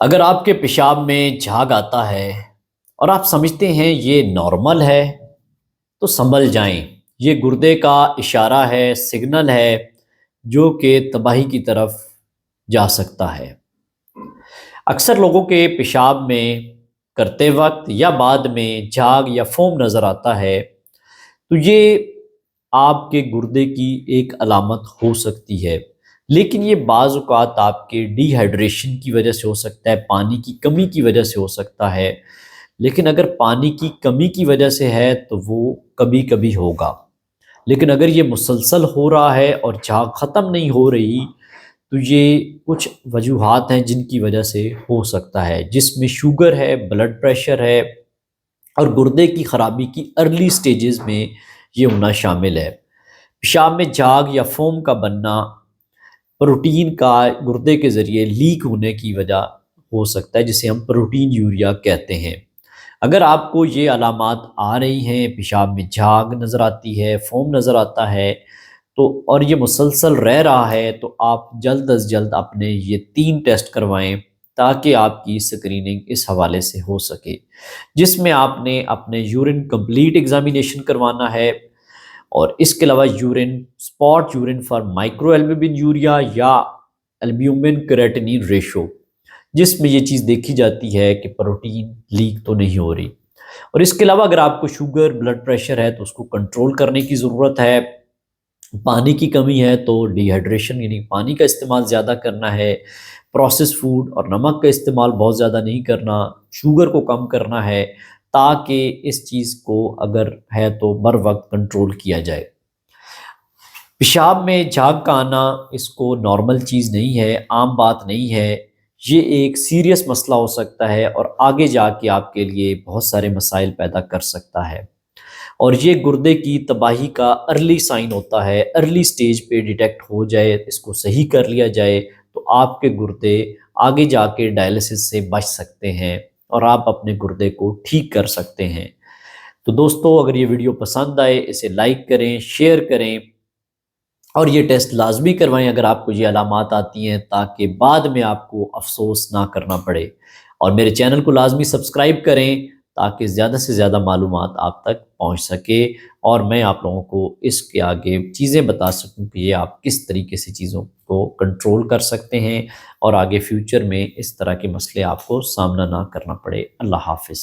اگر آپ کے پیشاب میں جھاگ آتا ہے اور آپ سمجھتے ہیں یہ نارمل ہے تو سنبھل جائیں۔ یہ گردے کا اشارہ ہے، سگنل ہے جو کہ تباہی کی طرف جا سکتا ہے۔ اکثر لوگوں کے پیشاب میں کرتے وقت یا بعد میں جھاگ یا فوم نظر آتا ہے، تو یہ آپ کے گردے کی ایک علامت ہو سکتی ہے، لیکن یہ بعض اوقات آپ کے ڈی ہائیڈریشن کی وجہ سے ہو سکتا ہے، پانی کی کمی کی وجہ سے ہو سکتا ہے۔ لیکن اگر پانی کی کمی کی وجہ سے ہے تو وہ کبھی کبھی ہوگا، لیکن اگر یہ مسلسل ہو رہا ہے اور جھاگ ختم نہیں ہو رہی تو یہ کچھ وجوہات ہیں جن کی وجہ سے ہو سکتا ہے، جس میں شوگر ہے، بلڈ پریشر ہے، اور گردے کی خرابی کی ارلی سٹیجز میں یہ ہونا شامل ہے۔ پیشاب میں جھاگ یا فوم کا بننا پروٹین کا گردے کے ذریعے لیک ہونے کی وجہ ہو سکتا ہے، جسے ہم پروٹین یوریا کہتے ہیں۔ اگر آپ کو یہ علامات آ رہی ہیں، پیشاب میں جھاگ نظر آتی ہے، فوم نظر آتا ہے تو اور یہ مسلسل رہ رہا ہے، تو آپ جلد از جلد اپنے یہ 3 ٹیسٹ کروائیں تاکہ آپ کی اسکریننگ اس حوالے سے ہو سکے، جس میں آپ نے اپنے یورین کمپلیٹ ایگزامینیشن کروانا ہے، اور اس کے علاوہ urine spot urine for micro albumin urea یا البیومن کریٹنین ریشو، جس میں یہ چیز دیکھی جاتی ہے کہ پروٹین لیک تو نہیں ہو رہی۔ اور اس کے علاوہ اگر آپ کو شوگر، بلڈ پریشر ہے تو اس کو کنٹرول کرنے کی ضرورت ہے، پانی کی کمی ہے تو ڈی ہائیڈریشن یعنی پانی کا استعمال زیادہ کرنا ہے، پروسیس فوڈ اور نمک کا استعمال بہت زیادہ نہیں کرنا، شوگر کو کم کرنا ہے تاکہ اس چیز کو اگر ہے تو بر وقت کنٹرول کیا جائے۔ پیشاب میں جھاگ کا آنا اس کو نارمل چیز نہیں ہے، عام بات نہیں ہے، یہ ایک سیریس مسئلہ ہو سکتا ہے اور آگے جا کے آپ کے لیے بہت سارے مسائل پیدا کر سکتا ہے، اور یہ گردے کی تباہی کا ارلی سائن ہوتا ہے۔ ارلی سٹیج پہ ڈیٹیکٹ ہو جائے، اس کو صحیح کر لیا جائے تو آپ کے گردے آگے جا کے ڈائلسس سے بچ سکتے ہیں اور آپ اپنے گردے کو ٹھیک کر سکتے ہیں۔ تو دوستو، اگر یہ ویڈیو پسند آئے اسے لائک کریں، شیئر کریں، اور یہ ٹیسٹ لازمی کروائیں اگر آپ کو یہ علامات آتی ہیں، تاکہ بعد میں آپ کو افسوس نہ کرنا پڑے۔ اور میرے چینل کو لازمی سبسکرائب کریں تاکہ زیادہ سے زیادہ معلومات آپ تک پہنچ سکے، اور میں آپ لوگوں کو اس کے آگے چیزیں بتا سکوں کہ یہ آپ کس طریقے سے چیزوں کو کنٹرول کر سکتے ہیں، اور آگے فیوچر میں اس طرح کے مسئلے آپ کو سامنا نہ کرنا پڑے۔ اللہ حافظ۔